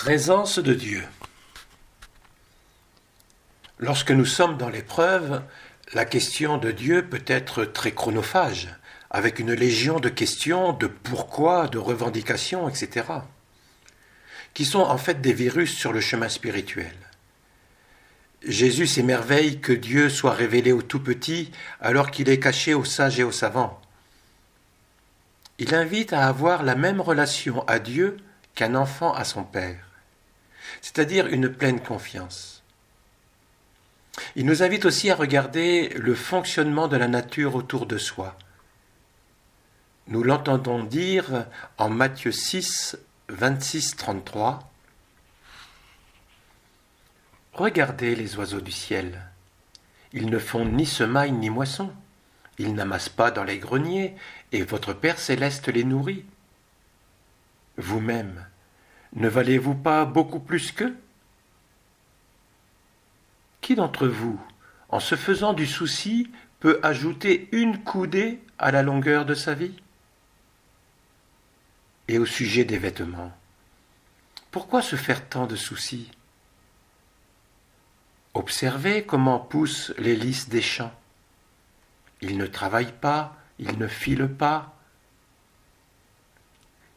Présence de Dieu. Lorsque nous sommes dans l'épreuve, la question de Dieu peut être très chronophage, avec une légion de questions, de pourquoi, de revendications, etc., qui sont en fait des virus sur le chemin spirituel. Jésus s'émerveille que Dieu soit révélé aux tout-petits alors qu'il est caché aux sages et aux savants. Il invite à avoir la même relation à Dieu qu'un enfant à son père, c'est-à-dire une pleine confiance. Il nous invite aussi à regarder le fonctionnement de la nature autour de soi. Nous l'entendons dire en Matthieu 6, 26-33. Regardez les oiseaux du ciel. Ils ne font ni semaille ni moisson. Ils n'amassent pas dans les greniers, et votre Père céleste les nourrit. Vous-même, ne valez-vous pas beaucoup plus qu'eux ? Qui d'entre vous, en se faisant du souci, peut ajouter une coudée à la longueur de sa vie ? Et au sujet des vêtements, pourquoi se faire tant de soucis ? Observez comment poussent les lys des champs. Ils ne travaillent pas, ils ne filent pas.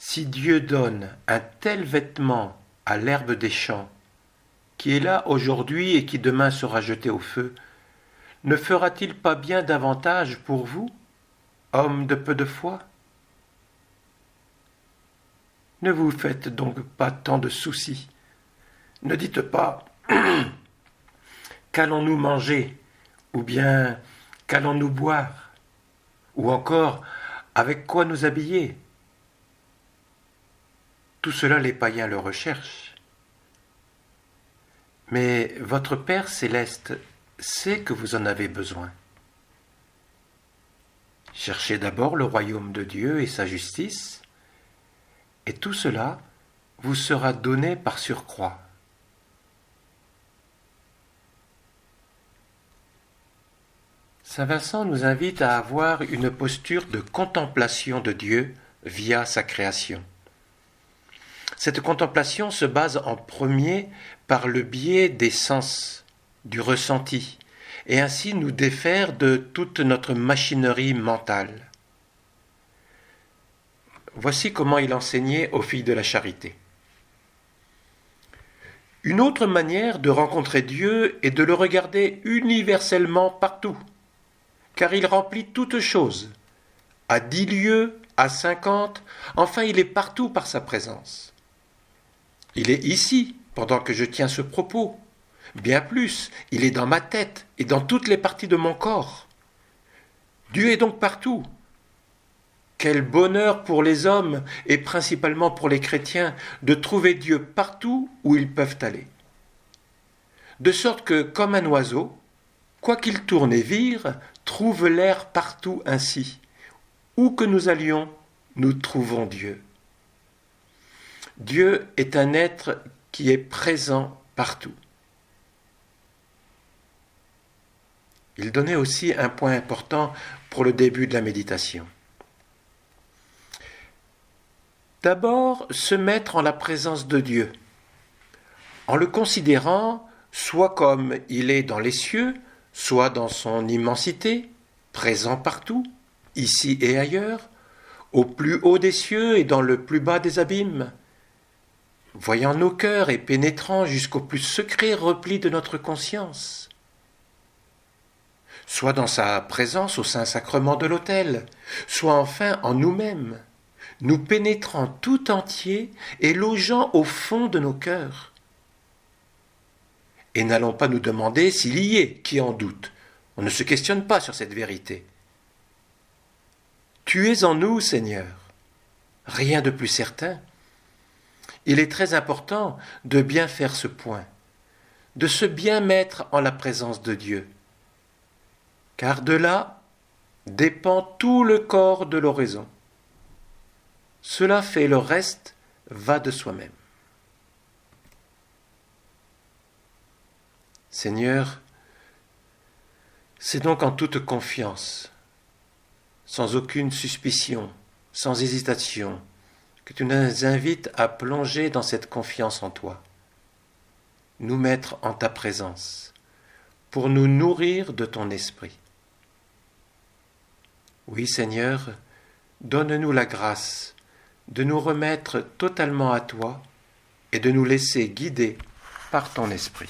Si Dieu donne un tel vêtement à l'herbe des champs, qui est là aujourd'hui et qui demain sera jeté au feu, ne fera-t-il pas bien davantage pour vous, hommes de peu de foi ? Ne vous faites donc pas tant de soucis. Ne dites pas « qu'allons-nous manger ?» ou bien « qu'allons-nous boire ?» ou encore « avec quoi nous habiller ?» Tout cela, les païens le recherchent. Mais votre Père céleste sait que vous en avez besoin. Cherchez d'abord le royaume de Dieu et sa justice, et tout cela vous sera donné par surcroît. Saint Vincent nous invite à avoir une posture de contemplation de Dieu via sa création. Cette contemplation se base en premier par le biais des sens, du ressenti, et ainsi nous défaire de toute notre machinerie mentale. Voici comment il enseignait aux filles de la charité. Une autre manière de rencontrer Dieu est de le regarder universellement partout, car il remplit toutes choses, à 10 lieues, à 50, enfin il est partout par sa présence. Il est ici, pendant que je tiens ce propos. Bien plus, il est dans ma tête et dans toutes les parties de mon corps. Dieu est donc partout. Quel bonheur pour les hommes, et principalement pour les chrétiens, de trouver Dieu partout où ils peuvent aller. De sorte que, comme un oiseau, quoi qu'il tourne et vire, trouve l'air partout ainsi. Où que nous allions, nous trouvons Dieu. Dieu est un être qui est présent partout. Il donnait aussi un point important pour le début de la méditation. D'abord, se mettre en la présence de Dieu, en le considérant soit comme il est dans les cieux, soit dans son immensité, présent partout, ici et ailleurs, au plus haut des cieux et dans le plus bas des abîmes, voyant nos cœurs et pénétrant jusqu'au plus secret repli de notre conscience, soit dans sa présence au Saint-Sacrement de l'autel, soit enfin en nous-mêmes, nous pénétrant tout entier et logeant au fond de nos cœurs. Et n'allons pas nous demander s'il y est qui en doute. On ne se questionne pas sur cette vérité. Tu es en nous, Seigneur. Rien de plus certain. Il est très important de bien faire ce point, de se bien mettre en la présence de Dieu, car de là dépend tout le corps de l'oraison. Cela fait le reste va de soi-même. Seigneur, c'est donc en toute confiance, sans aucune suspicion, sans hésitation, que tu nous invites à plonger dans cette confiance en toi, nous mettre en ta présence, pour nous nourrir de ton esprit. Oui, Seigneur, donne-nous la grâce de nous remettre totalement à toi et de nous laisser guider par ton esprit.